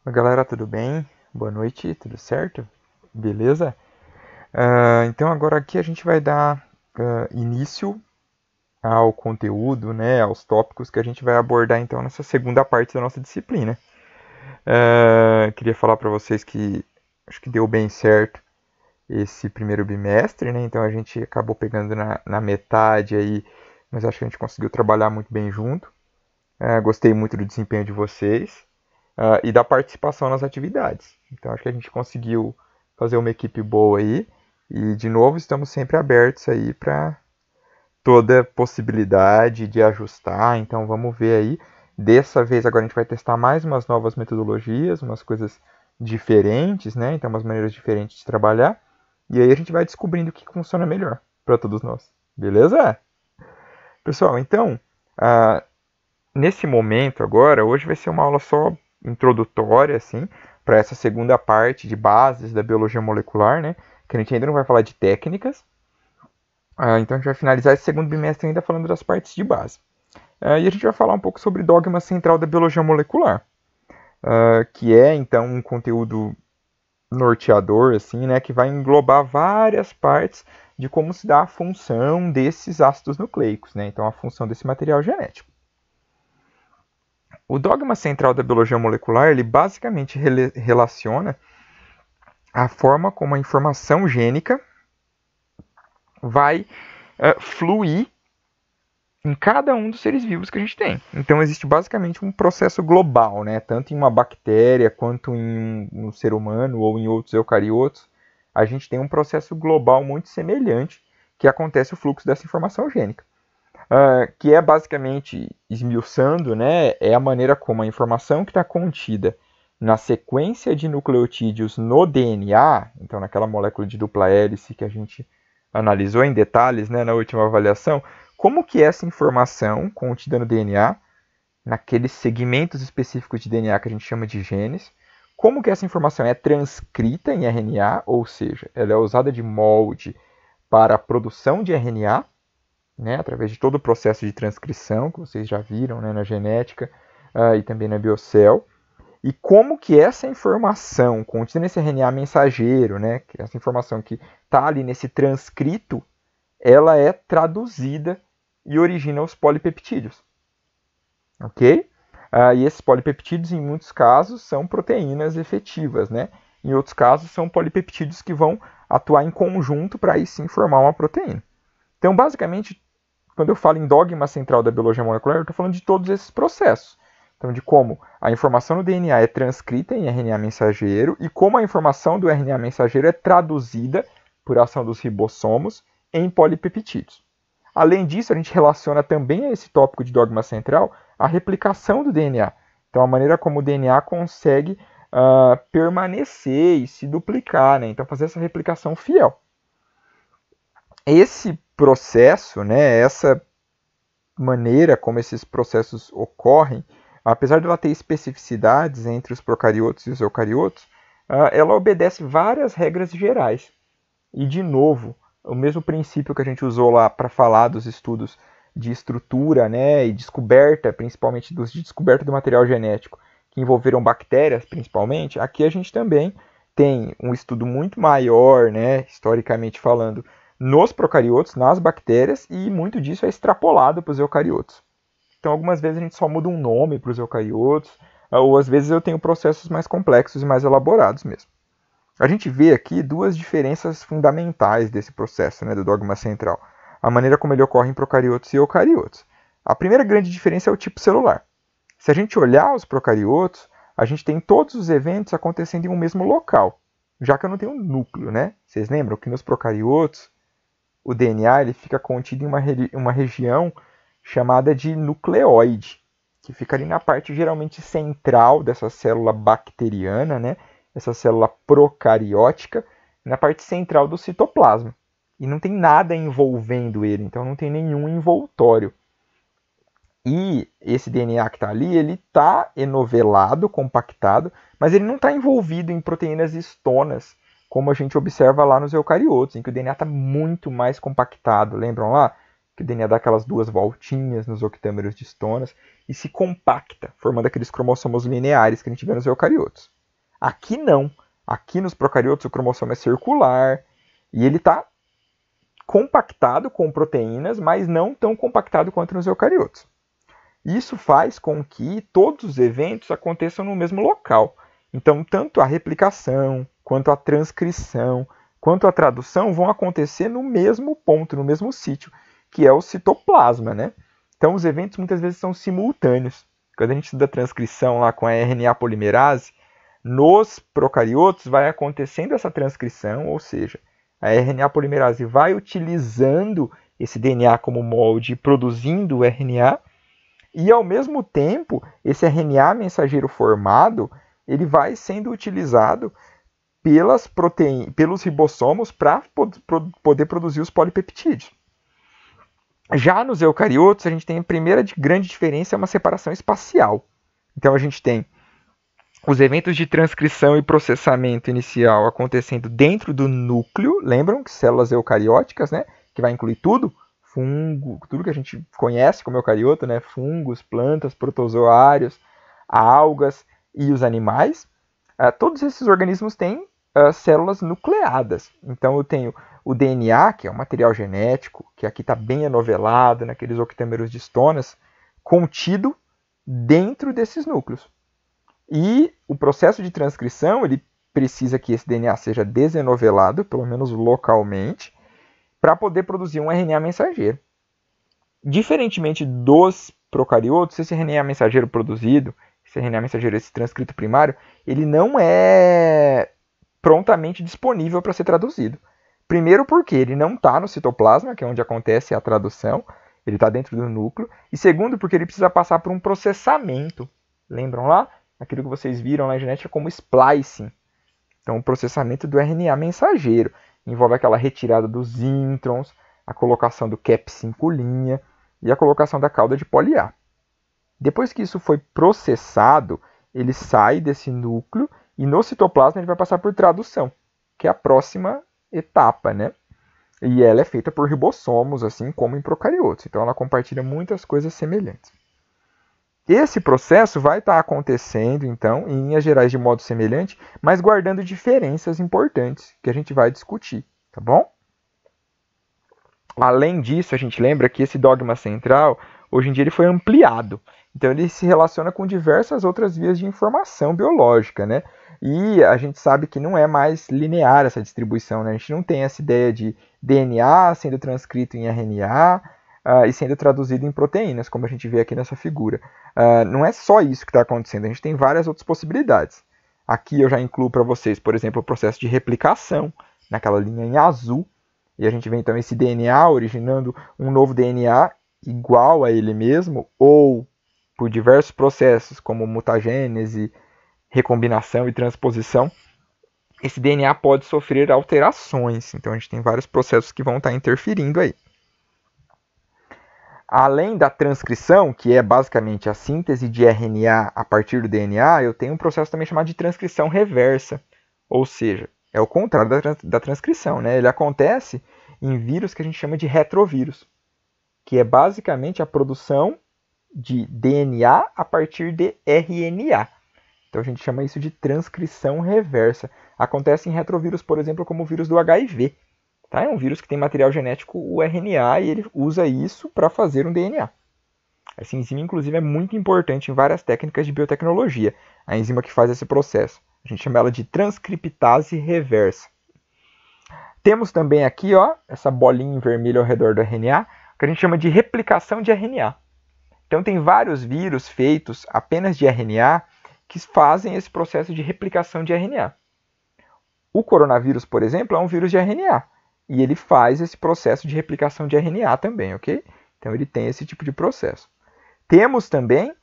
Oi, galera, tudo bem? Boa noite, tudo certo? Beleza? Então agora aqui a gente vai dar início ao conteúdo, né, aos tópicos que a gente vai abordar então nessa segunda parte da nossa disciplina. Queria falar para vocês que acho que deu bem certo esse primeiro bimestre, né? Então a gente acabou pegando na metade aí, mas acho que a gente conseguiu trabalhar muito bem junto. Gostei muito do desempenho de vocês. E da participação nas atividades. Então acho que a gente conseguiu fazer uma equipe boa aí. E de novo estamos sempre abertos aí para toda possibilidade de ajustar. Então vamos ver aí. Dessa vez agora a gente vai testar mais umas novas metodologias, umas coisas diferentes, né? Então umas maneiras diferentes de trabalhar. E aí a gente vai descobrindo o que funciona melhor para todos nós. Beleza? Pessoal, então, nesse momento agora, hoje vai ser uma aula só introdutória, assim, para essa segunda parte de bases da biologia molecular, né? Que a gente ainda não vai falar de técnicas. Então a gente vai finalizar esse segundo bimestre ainda falando das partes de base. E a gente vai falar um pouco sobre o dogma central da biologia molecular, que é então um conteúdo norteador, assim, né? Que vai englobar várias partes de como se dá a função desses ácidos nucleicos, né? Então a função desse material genético. O dogma central da biologia molecular, ele basicamente relaciona a forma como a informação gênica vai fluir em cada um dos seres vivos que a gente tem. Então existe basicamente um processo global, né? Tanto em uma bactéria quanto em um ser humano ou em outros eucariotos, a gente tem um processo global muito semelhante que acontece o fluxo dessa informação gênica. Que é basicamente, esmiuçando, né, é a maneira como a informação que está contida na sequência de nucleotídeos no DNA, então naquela molécula de dupla hélice que a gente analisou em detalhes, né, na última avaliação, como que essa informação contida no DNA, naqueles segmentos específicos de DNA que a gente chama de genes, como que essa informação é transcrita em RNA, ou seja, ela é usada de molde para a produção de RNA, né, através de todo o processo de transcrição que vocês já viram, né, na genética e também na biocell, e como que essa informação contida nesse RNA mensageiro, né, que essa informação que está ali nesse transcrito, ela é traduzida e origina os polipeptídeos. Ok? E esses polipeptídeos, em muitos casos, são proteínas efetivas, né? Em outros casos, são polipeptídeos que vão atuar em conjunto para aí sim formar uma proteína. Então, basicamente, quando eu falo em dogma central da biologia molecular, eu estou falando de todos esses processos. Então, de como a informação no DNA é transcrita em RNA mensageiro e como a informação do RNA mensageiro é traduzida por ação dos ribossomos em polipeptídeos. Além disso, a gente relaciona também a esse tópico de dogma central a replicação do DNA. Então, a maneira como o DNA consegue permanecer e se duplicar, né? Então, fazer essa replicação fiel. Esse processo, né, essa maneira como esses processos ocorrem, apesar de ela ter especificidades entre os procariotos e os eucariotos, ela obedece várias regras gerais. E, de novo, o mesmo princípio que a gente usou lá para falar dos estudos de estrutura, né, e descoberta, principalmente dos de descoberta do material genético, que envolveram bactérias, principalmente, aqui a gente também tem um estudo muito maior, né, historicamente falando, nos procariotos, nas bactérias, e muito disso é extrapolado para os eucariotos. Então, algumas vezes a gente só muda um nome para os eucariotos, ou às vezes eu tenho processos mais complexos e mais elaborados mesmo. A gente vê aqui duas diferenças fundamentais desse processo, né, do dogma central. A maneira como ele ocorre em procariotos e eucariotos. A primeira grande diferença é o tipo celular. Se a gente olhar os procariotos, a gente tem todos os eventos acontecendo em um mesmo local, já que eu não tenho um núcleo, né? Vocês lembram que nos procariotos o DNA ele fica contido em uma região chamada de nucleoide, que fica ali na parte geralmente central dessa célula bacteriana, né? Essa célula procariótica, na parte central do citoplasma. E não tem nada envolvendo ele, então não tem nenhum envoltório. E esse DNA que está ali, ele está enovelado, compactado, mas ele não está envolvido em proteínas histonas, como a gente observa lá nos eucariotos, em que o DNA está muito mais compactado. Lembram lá? Que o DNA dá aquelas duas voltinhas nos octâmeros de histonas e se compacta, formando aqueles cromossomos lineares que a gente vê nos eucariotos. Aqui não. Aqui nos procariotos o cromossomo é circular e ele está compactado com proteínas, mas não tão compactado quanto nos eucariotos. Isso faz com que todos os eventos aconteçam no mesmo local. Então, tanto a replicação, quanto a transcrição, quanto a tradução vão acontecer no mesmo ponto, no mesmo sítio, que é o citoplasma, né? Então, os eventos muitas vezes são simultâneos. Quando a gente estuda a transcrição lá com a RNA polimerase, nos procariotos vai acontecendo essa transcrição, ou seja, a RNA polimerase vai utilizando esse DNA como molde, produzindo o RNA, e ao mesmo tempo, esse RNA mensageiro formado, ele vai sendo utilizado pelos ribossomos para poder produzir os polipeptídeos. Já nos eucariotos, a gente tem a primeira grande diferença, é uma separação espacial. Então a gente tem os eventos de transcrição e processamento inicial acontecendo dentro do núcleo, lembram que células eucarióticas, né, que vai incluir tudo, fungo, tudo que a gente conhece como eucarioto, né, fungos, plantas, protozoários, algas e os animais. Todos esses organismos têm células nucleadas. Então eu tenho o DNA, que é um material genético, que aqui está bem anovelado naqueles octâmeros de histonas, contido dentro desses núcleos. E o processo de transcrição, ele precisa que esse DNA seja desenovelado, pelo menos localmente, para poder produzir um RNA mensageiro. Diferentemente dos procariotos, esse RNA mensageiro produzido, esse RNA mensageiro, esse transcrito primário, ele não é prontamente disponível para ser traduzido. Primeiro porque ele não está no citoplasma, que é onde acontece a tradução, ele está dentro do núcleo. E segundo porque ele precisa passar por um processamento. Lembram lá? Aquilo que vocês viram na genética como splicing. Então, o processamento do RNA mensageiro envolve aquela retirada dos introns, a colocação do cap 5' e a colocação da cauda de poli-A. Depois que isso foi processado, ele sai desse núcleo e no citoplasma ele vai passar por tradução, que é a próxima etapa, né? E ela é feita por ribossomos, assim como em procariotos. Então, ela compartilha muitas coisas semelhantes. Esse processo vai estar acontecendo, então, em linhas gerais de modo semelhante, mas guardando diferenças importantes que a gente vai discutir, tá bom? Além disso, a gente lembra que esse dogma central, hoje em dia, ele foi ampliado. Então, ele se relaciona com diversas outras vias de informação biológica, né? E a gente sabe que não é mais linear essa distribuição, né? A gente não tem essa ideia de DNA sendo transcrito em RNA, e sendo traduzido em proteínas, como a gente vê aqui nessa figura. Não é só isso que está acontecendo, a gente tem várias outras possibilidades. Aqui eu já incluo para vocês, por exemplo, o processo de replicação, naquela linha em azul, e a gente vê então esse DNA originando um novo DNA igual a ele mesmo, ou por diversos processos, como mutagênese, recombinação e transposição, esse DNA pode sofrer alterações. Então a gente tem vários processos que vão estar interferindo aí. Além da transcrição, que é basicamente a síntese de RNA a partir do DNA, eu tenho um processo também chamado de transcrição reversa. Ou seja, é o contrário da transcrição, né? Ele acontece em vírus que a gente chama de retrovírus, que é basicamente a produção de DNA a partir de RNA. Então a gente chama isso de transcrição reversa. Acontece em retrovírus, por exemplo, como o vírus do HIV. Tá? É um vírus que tem material genético, o RNA, e ele usa isso para fazer um DNA. Essa enzima, inclusive, é muito importante em várias técnicas de biotecnologia. A enzima que faz esse processo. A gente chama ela de transcriptase reversa. Temos também aqui, ó, essa bolinha em vermelho ao redor do RNA, que a gente chama de replicação de RNA. Então tem vários vírus feitos apenas de RNA que fazem esse processo de replicação de RNA. O coronavírus, por exemplo, é um vírus de RNA. E ele faz esse processo de replicação de RNA também, ok? Então ele tem esse tipo de processo. Temos também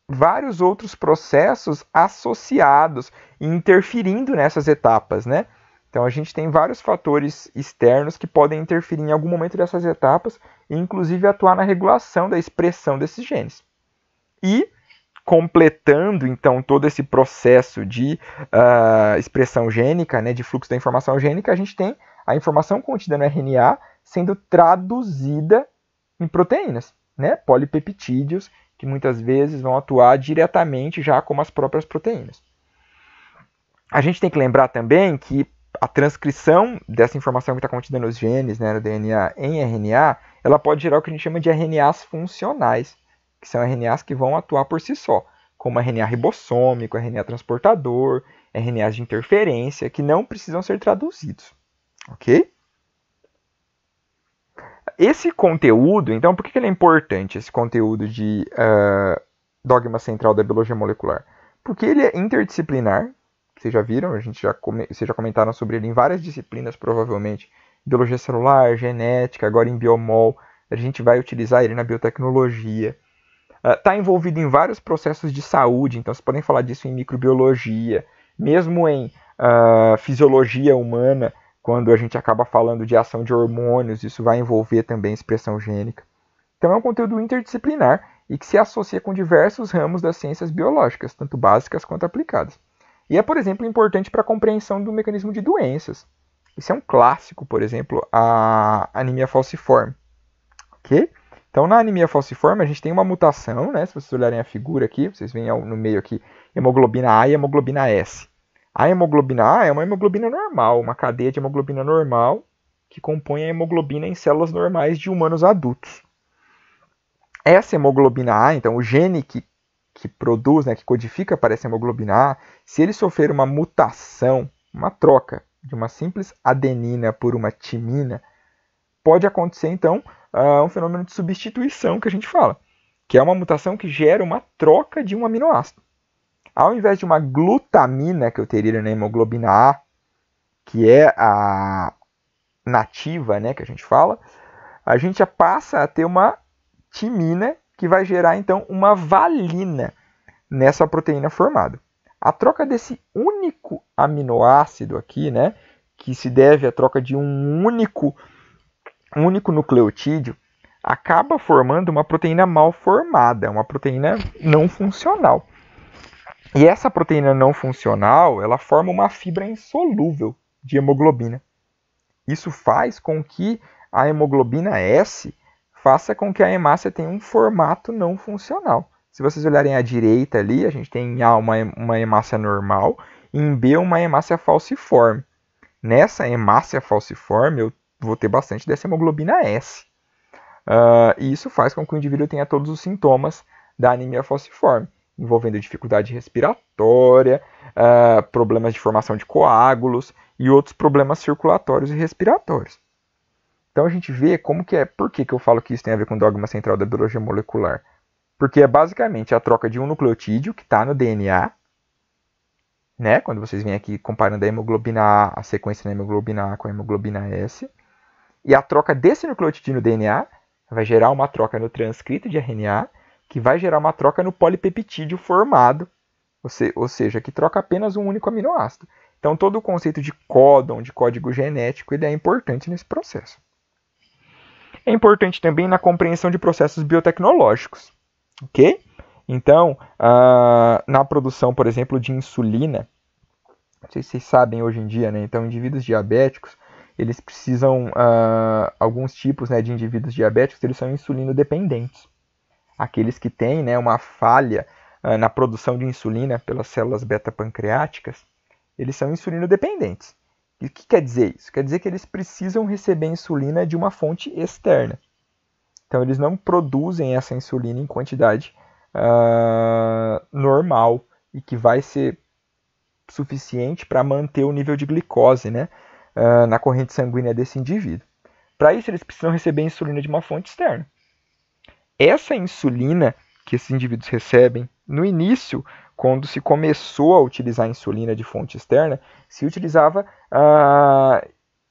vários outros processos associados e interferindo nessas etapas, né? Então a gente tem vários fatores externos que podem interferir em algum momento dessas etapas e inclusive atuar na regulação da expressão desses genes. E completando, então, todo esse processo de expressão gênica, né, de fluxo da informação gênica, a gente tem a informação contida no RNA sendo traduzida em proteínas, né, polipeptídeos, que muitas vezes vão atuar diretamente já como as próprias proteínas. A gente tem que lembrar também que a transcrição dessa informação que está contida nos genes, né, no DNA, em RNA, ela pode gerar o que a gente chama de RNAs funcionais, que são RNAs que vão atuar por si só, como RNA ribossômico, RNA transportador, RNAs de interferência, que não precisam ser traduzidos. Ok? Esse conteúdo, então, por que ele é importante, esse conteúdo de dogma central da biologia molecular? Porque ele é interdisciplinar, vocês já viram, vocês já comentaram sobre ele em várias disciplinas, provavelmente, biologia celular, genética, agora em biomol, a gente vai utilizar ele na biotecnologia. Está envolvido em vários processos de saúde, então vocês podem falar disso em microbiologia, mesmo em fisiologia humana, quando a gente acaba falando de ação de hormônios, isso vai envolver também expressão gênica. Então é um conteúdo interdisciplinar e que se associa com diversos ramos das ciências biológicas, tanto básicas quanto aplicadas. E é, por exemplo, importante para a compreensão do mecanismo de doenças. Isso é um clássico, por exemplo, a anemia falciforme. Okay? Então, na anemia falciforme, a gente tem uma mutação, né? Se vocês olharem a figura aqui, vocês veem no meio aqui, hemoglobina A e hemoglobina S. A hemoglobina A é uma hemoglobina normal, uma cadeia de hemoglobina normal que compõe a hemoglobina em células normais de humanos adultos. Essa hemoglobina A, então o gene que produz, né, que codifica para essa hemoglobina A, se ele sofrer uma mutação, uma troca de uma simples adenina por uma timina, pode acontecer então um fenômeno de substituição que a gente fala, que é uma mutação que gera uma troca de um aminoácido. Ao invés de uma glutamina que eu teria na hemoglobina A, que é a nativa, né, que a gente fala, a gente já passa a ter uma timina que vai gerar então uma valina nessa proteína formada. A troca desse único aminoácido aqui, né, que se deve à troca de um único nucleotídeo, acaba formando uma proteína mal formada, uma proteína não funcional. E essa proteína não funcional, ela forma uma fibra insolúvel de hemoglobina. Isso faz com que a hemoglobina S faça com que a hemácia tenha um formato não funcional. Se vocês olharem à direita ali, a gente tem em A uma hemácia normal e em B uma hemácia falciforme. Nessa hemácia falciforme eu vou ter bastante dessa hemoglobina S. E isso faz com que o indivíduo tenha todos os sintomas da anemia falciforme, envolvendo dificuldade respiratória, problemas de formação de coágulos e outros problemas circulatórios e respiratórios. Então a gente vê como que é. Por que eu falo que isso tem a ver com o dogma central da biologia molecular? Porque é basicamente a troca de um nucleotídeo que está no DNA, né? Quando vocês vêm aqui comparando a hemoglobina A, a sequência da hemoglobina A com a hemoglobina S, e a troca desse nucleotídeo no DNA vai gerar uma troca no transcrito de RNA, que vai gerar uma troca no polipeptídeo formado, ou seja, que troca apenas um único aminoácido. Então todo o conceito de códon, de código genético, ele é importante nesse processo. É importante também na compreensão de processos biotecnológicos. Ok? Então, na produção, por exemplo, de insulina, não sei se vocês sabem hoje em dia, né? Então, indivíduos diabéticos, eles precisam, alguns tipos, né, de indivíduos diabéticos, eles são insulino-dependentes. Aqueles que têm, né, uma falha na produção de insulina pelas células beta-pancreáticas, eles são insulino-dependentes. E o que quer dizer isso? Quer dizer que eles precisam receber insulina de uma fonte externa. Então, eles não produzem essa insulina em quantidade normal e que vai ser suficiente para manter o nível de glicose, né, na corrente sanguínea desse indivíduo. Para isso, eles precisam receber insulina de uma fonte externa. Essa insulina que esses indivíduos recebem, no início, quando se começou a utilizar a insulina de fonte externa, se utilizava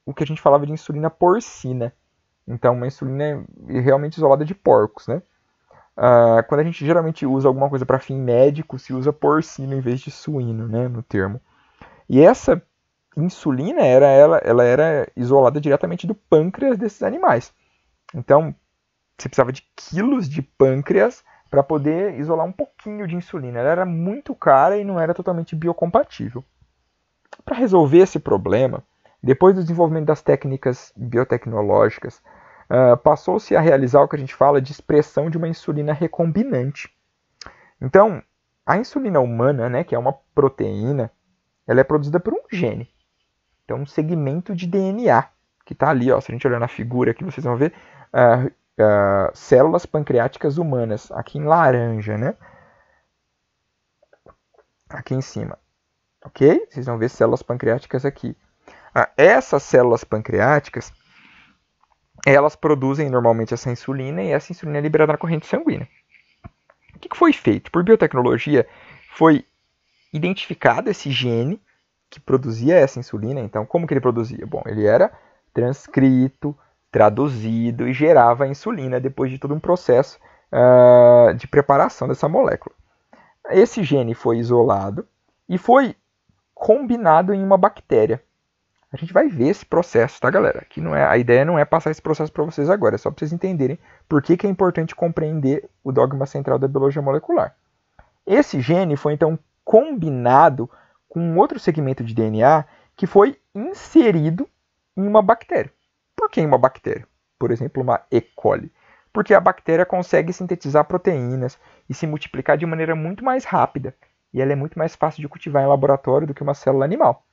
o que a gente falava de insulina porcina. Então, uma insulina realmente isolada de porcos, né? Quando a gente geralmente usa alguma coisa para fim médico, se usa porcino em vez de suíno, né, no termo. E essa insulina ela era isolada diretamente do pâncreas desses animais. Então, você precisava de quilos de pâncreas para poder isolar um pouquinho de insulina. Ela era muito cara e não era totalmente biocompatível. Para resolver esse problema, depois do desenvolvimento das técnicas biotecnológicas, passou-se a realizar o que a gente fala de expressão de uma insulina recombinante. Então, a insulina humana, né, que é uma proteína, ela é produzida por um gene. Então, um segmento de DNA, que está ali, ó, se a gente olhar na figura aqui, vocês vão ver células pancreáticas humanas, aqui em laranja, né? Aqui em cima, ok? Vocês vão ver células pancreáticas aqui. Essas células pancreáticas, elas produzem normalmente essa insulina e essa insulina é liberada na corrente sanguínea. O que foi feito? Por biotecnologia, foi identificado esse gene que produzia essa insulina. Então, como que ele produzia? Bom, ele era transcrito, traduzido e gerava a insulina depois de todo um processo de preparação dessa molécula. Esse gene foi isolado e foi combinado em uma bactéria. A gente vai ver esse processo, tá, galera? Aqui não é, a ideia não é passar esse processo para vocês agora, é só para vocês entenderem por que é importante compreender o dogma central da biologia molecular. Esse gene foi, então, combinado com um outro segmento de DNA que foi inserido em uma bactéria. Por que em uma bactéria? Por exemplo, uma E. coli. Porque a bactéria consegue sintetizar proteínas e se multiplicar de maneira muito mais rápida. E ela é muito mais fácil de cultivar em laboratório do que uma célula animal.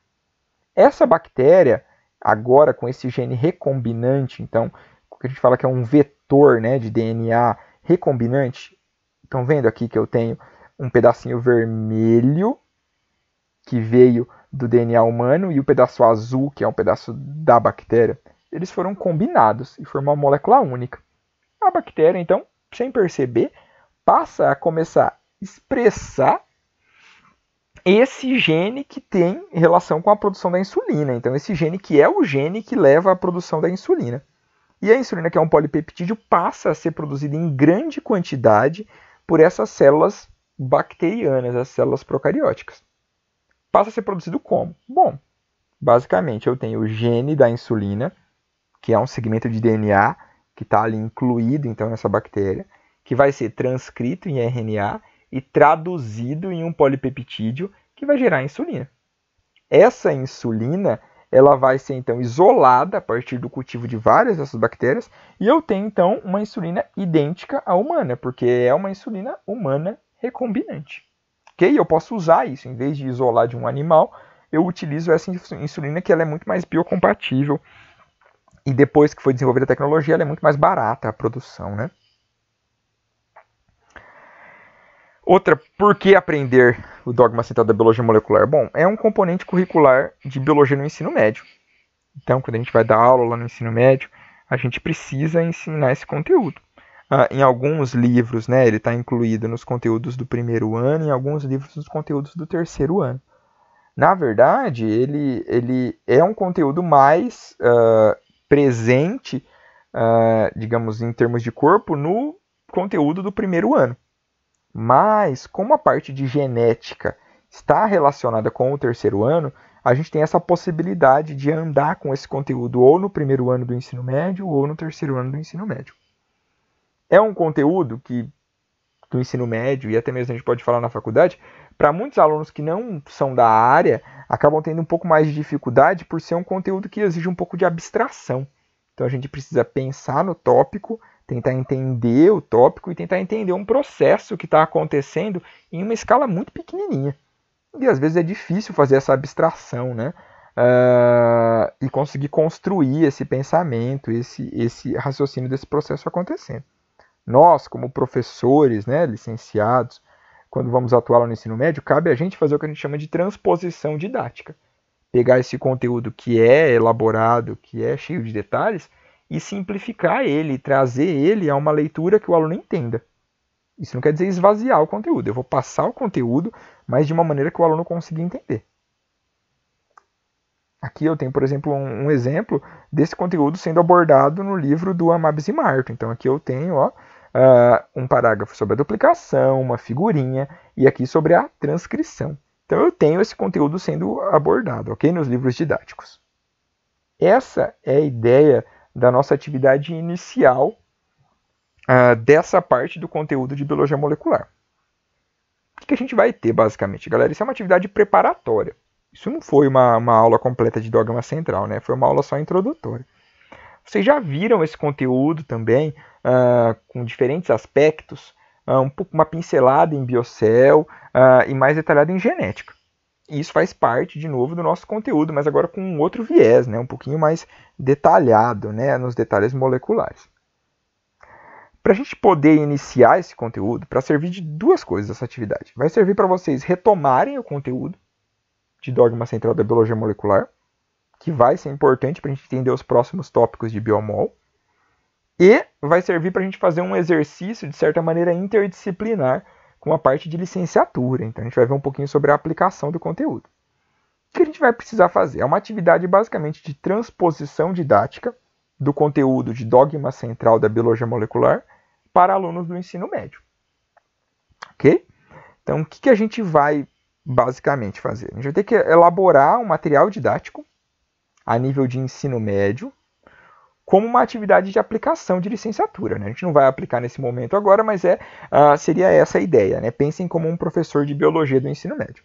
Essa bactéria, agora com esse gene recombinante, então, o que a gente fala que é um vetor, né, de DNA recombinante, estão vendo aqui que eu tenho um pedacinho vermelho que veio do DNA humano e o pedaço azul, que é um pedaço da bactéria, eles foram combinados e formam uma molécula única. A bactéria, então, sem perceber, passa a começar a expressar esse gene que tem relação com a produção da insulina. Então, esse gene que é o gene que leva à produção da insulina. E a insulina, que é um polipeptídeo, passa a ser produzida em grande quantidade por essas células bacterianas, as células procarióticas. Passa a ser produzido como? Bom, basicamente eu tenho o gene da insulina, que é um segmento de DNA que está ali incluído então nessa bactéria, que vai ser transcrito em RNA e traduzido em um polipeptídeo que vai gerar insulina. Essa insulina, ela vai ser então isolada a partir do cultivo de várias dessas bactérias e eu tenho então uma insulina idêntica à humana, porque é uma insulina humana recombinante. Ok? Eu posso usar isso, em vez de isolar de um animal, eu utilizo essa insulina que ela é muito mais biocompatível e depois que foi desenvolvida a tecnologia, ela é muito mais barata a produção, né? Outra, por que aprender o dogma central da biologia molecular? Bom, é um componente curricular de biologia no ensino médio. Então, quando a gente vai dar aula lá no ensino médio, a gente precisa ensinar esse conteúdo. Em alguns livros, né, ele está incluído nos conteúdos do primeiro ano, em alguns livros nos conteúdos do terceiro ano. Na verdade, ele é um conteúdo mais presente, digamos, em termos de corpo, no conteúdo do primeiro ano. Mas, como a parte de genética está relacionada com o terceiro ano, a gente tem essa possibilidade de andar com esse conteúdo ou no primeiro ano do ensino médio ou no terceiro ano do ensino médio. É um conteúdo que, do ensino médio, e até mesmo a gente pode falar na faculdade, para muitos alunos que não são da área, acabam tendo um pouco mais de dificuldade por ser um conteúdo que exige um pouco de abstração. Então a gente precisa pensar no tópico, tentar entender o tópico e tentar entender um processo que está acontecendo em uma escala muito pequenininha. E às vezes é difícil fazer essa abstração, né? E conseguir construir esse pensamento, esse raciocínio desse processo acontecendo. Nós, como professores, né, licenciados, quando vamos atuar no ensino médio, cabe a gente fazer o que a gente chama de transposição didática. Pegar esse conteúdo que é elaborado, que é cheio de detalhes, e simplificar ele, trazer ele a uma leitura que o aluno entenda. Isso não quer dizer esvaziar o conteúdo. Eu vou passar o conteúdo, mas de uma maneira que o aluno consiga entender. Aqui eu tenho, por exemplo, um exemplo desse conteúdo sendo abordado no livro do Amabis e Marto. Então aqui eu tenho um parágrafo sobre a duplicação, uma figurinha, e aqui sobre a transcrição. Então eu tenho esse conteúdo sendo abordado, ok? Nos livros didáticos. Essa é a ideia da nossa atividade inicial dessa parte do conteúdo de biologia molecular. O que a gente vai ter, basicamente, galera? Isso é uma atividade preparatória. Isso não foi uma aula completa de dogma central, né? Foi uma aula só introdutória. Vocês já viram esse conteúdo também, com diferentes aspectos, uma pincelada em biocel e mais detalhada em genética. E isso faz parte, de novo, do nosso conteúdo, mas agora com um outro viés, né, um pouquinho mais detalhado, né, nos detalhes moleculares. Para a gente poder iniciar esse conteúdo, para servir de duas coisas essa atividade. Vai servir para vocês retomarem o conteúdo de dogma central da biologia molecular, que vai ser importante para a gente entender os próximos tópicos de biomol. E vai servir para a gente fazer um exercício, de certa maneira, interdisciplinar com a parte de licenciatura. Então, a gente vai ver um pouquinho sobre a aplicação do conteúdo. O que a gente vai precisar fazer? É uma atividade, basicamente, de transposição didática do conteúdo de dogma central da biologia molecular para alunos do ensino médio. Ok? Então, o que a gente vai, basicamente, fazer? A gente vai ter que elaborar um material didático a nível de ensino médio, como uma atividade de aplicação de licenciatura. Né? A gente não vai aplicar nesse momento agora, mas seria essa a ideia. Né? Pensem como um professor de biologia do ensino médio.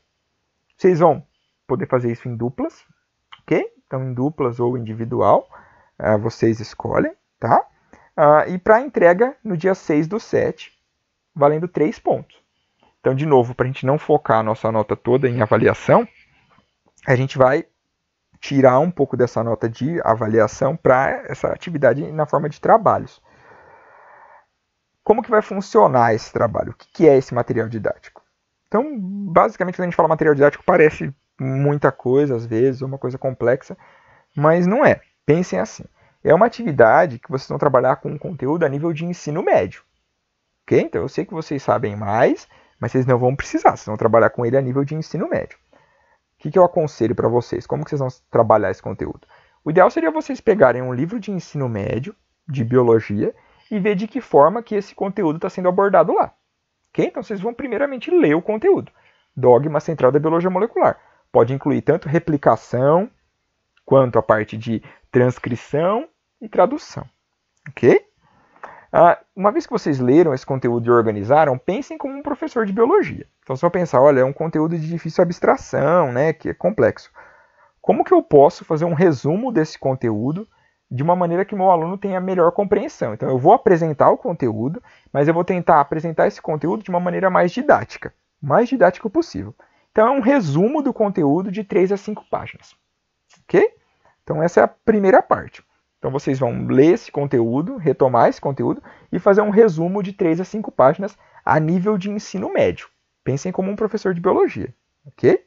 Vocês vão poder fazer isso em duplas, ok? Então, em duplas ou individual, vocês escolhem, tá? E para entrega no dia 6/7, valendo 3 pontos. Então, de novo, para a gente não focar a nossa nota toda em avaliação, a gente vai tirar um pouco dessa nota de avaliação para essa atividade na forma de trabalhos. Como que vai funcionar esse trabalho? O que é esse material didático? Então, basicamente, quando a gente fala material didático, parece muita coisa, às vezes, ou uma coisa complexa, mas não é. Pensem assim. É uma atividade que vocês vão trabalhar com conteúdo a nível de ensino médio. Ok? Então, eu sei que vocês sabem mais, mas vocês não vão precisar. Vocês vão trabalhar com ele a nível de ensino médio. O que eu aconselho para vocês? Como que vocês vão trabalhar esse conteúdo? O ideal seria vocês pegarem um livro de ensino médio, de biologia, e ver de que forma que esse conteúdo está sendo abordado lá. Okay? Então, vocês vão primeiramente ler o conteúdo. Dogma central da biologia molecular. Pode incluir tanto replicação, quanto a parte de transcrição e tradução. Ok? Uma vez que vocês leram esse conteúdo e organizaram, pensem como um professor de biologia. Então, se eu pensar, olha, é um conteúdo de difícil abstração, né, que é complexo. Como que eu posso fazer um resumo desse conteúdo de uma maneira que o meu aluno tenha melhor compreensão? Então, eu vou apresentar o conteúdo, mas eu vou tentar apresentar esse conteúdo de uma maneira mais didática. Mais didática possível. Então, é um resumo do conteúdo de 3 a 5 páginas. Ok? Então, essa é a primeira parte. Então, vocês vão ler esse conteúdo, retomar esse conteúdo e fazer um resumo de 3 a 5 páginas a nível de ensino médio. Pensem como um professor de biologia, ok?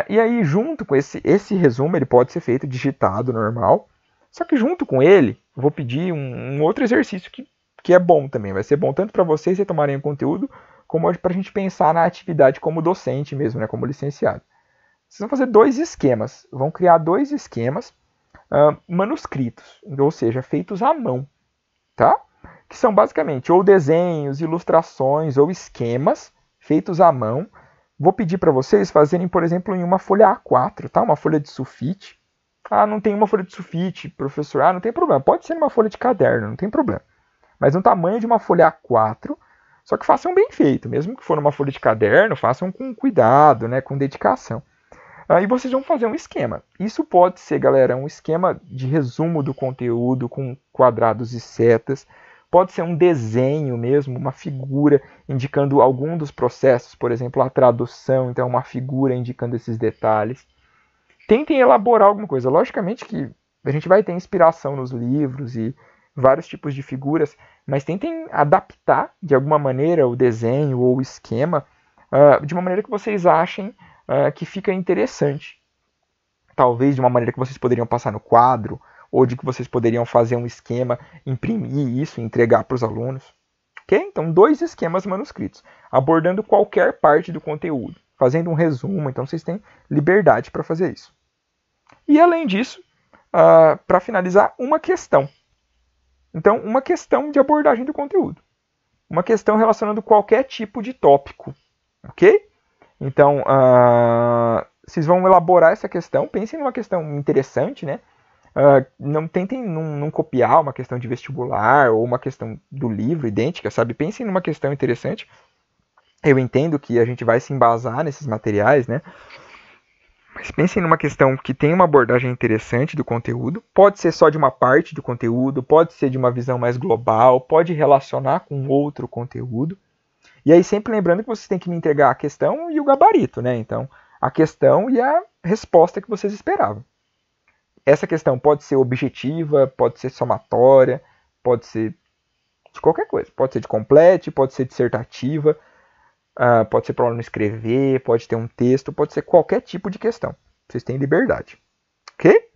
E aí, junto com esse resumo, ele pode ser feito digitado, normal. Só que junto com ele, eu vou pedir um outro exercício que é bom também. Vai ser bom tanto para vocês retomarem o conteúdo, como para a gente pensar na atividade como docente mesmo, né, como licenciado. Vocês vão fazer 2 esquemas. Vão criar 2 esquemas manuscritos, ou seja, feitos à mão, tá? Que são basicamente ou desenhos, ilustrações ou esquemas feitos à mão. Vou pedir para vocês fazerem, por exemplo, em uma folha A4, tá? Uma folha de sulfite. Não tem uma folha de sulfite, professor. Não tem problema. Pode ser uma folha de caderno, não tem problema. Mas no tamanho de uma folha A4, só que façam bem feito. Mesmo que for uma folha de caderno, façam com cuidado, né? Com dedicação. E vocês vão fazer um esquema. Isso pode ser, galera, um esquema de resumo do conteúdo com quadrados e setas. Pode ser um desenho mesmo, uma figura indicando algum dos processos, por exemplo, a tradução, então uma figura indicando esses detalhes. Tentem elaborar alguma coisa. Logicamente que a gente vai ter inspiração nos livros e vários tipos de figuras, mas tentem adaptar de alguma maneira o desenho ou o esquema de uma maneira que vocês achem que fica interessante. Talvez de uma maneira que vocês poderiam passar no quadro, ou de que vocês poderiam fazer um esquema, imprimir isso e entregar para os alunos. Ok? Então, 2 esquemas manuscritos, abordando qualquer parte do conteúdo, fazendo um resumo, então vocês têm liberdade para fazer isso. E além disso, para finalizar, uma questão. Então, uma questão de abordagem do conteúdo. Uma questão relacionando qualquer tipo de tópico. Ok? Então, vocês vão elaborar essa questão, pensem numa questão interessante, né? Não tentem não copiar uma questão de vestibular ou uma questão do livro idêntica, sabe? Pensem numa questão interessante. Eu entendo que a gente vai se embasar nesses materiais, né? Mas pensem numa questão que tem uma abordagem interessante do conteúdo. Pode ser só de uma parte do conteúdo, pode ser de uma visão mais global, pode relacionar com outro conteúdo. E aí sempre lembrando que vocês têm que me entregar a questão e o gabarito, né? Então, a questão e a resposta que vocês esperavam. Essa questão pode ser objetiva, pode ser somatória, pode ser de qualquer coisa. Pode ser de complete, pode ser dissertativa, pode ser para o aluno escrever, pode ter um texto, pode ser qualquer tipo de questão. Vocês têm liberdade. Ok?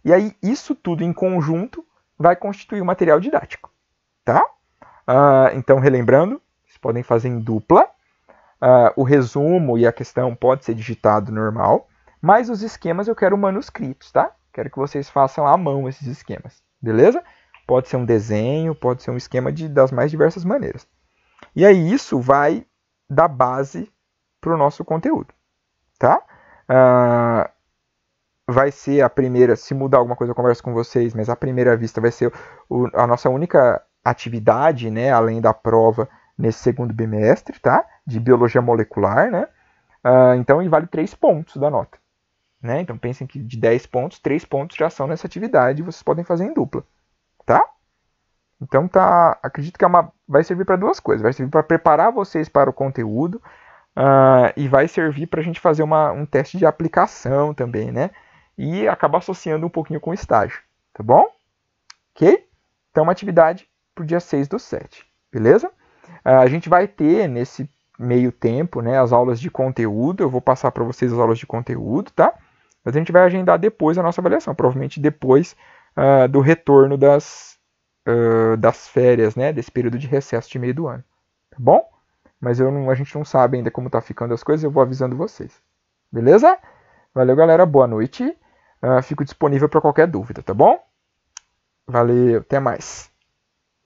E aí, isso tudo em conjunto vai constituir o material didático. Tá? Então, relembrando, vocês podem fazer em dupla. O resumo e a questão pode ser digitado normal, mas os esquemas eu quero manuscritos, tá? Quero que vocês façam à mão esses esquemas, beleza? Pode ser um desenho, pode ser um esquema das mais diversas maneiras. E aí isso vai dar base para o nosso conteúdo, tá? Vai ser a primeira, se mudar alguma coisa eu converso com vocês, mas à primeira vista vai ser a nossa única atividade, né, além da prova nesse segundo bimestre, tá? De biologia molecular, né? Então, e vale 3 pontos da nota. Né? Então, pensem que de 10 pontos, 3 pontos já são nessa atividade e vocês podem fazer em dupla. Tá? Então, acredito que vai servir para duas coisas. Vai servir para preparar vocês para o conteúdo e vai servir para a gente fazer um teste de aplicação também, né? E acabar associando um pouquinho com o estágio. Tá bom? Ok? Então, uma atividade para o dia 6/7. Beleza? A gente vai ter nesse meio tempo, né, as aulas de conteúdo. Eu vou passar para vocês as aulas de conteúdo, tá? Mas a gente vai agendar depois a nossa avaliação, provavelmente depois do retorno das férias, né, desse período de recesso de meio do ano, tá bom? Mas a gente não sabe ainda como tá ficando as coisas, eu vou avisando vocês. Beleza? Valeu, galera, boa noite. Fico disponível para qualquer dúvida, tá bom? Valeu, até mais.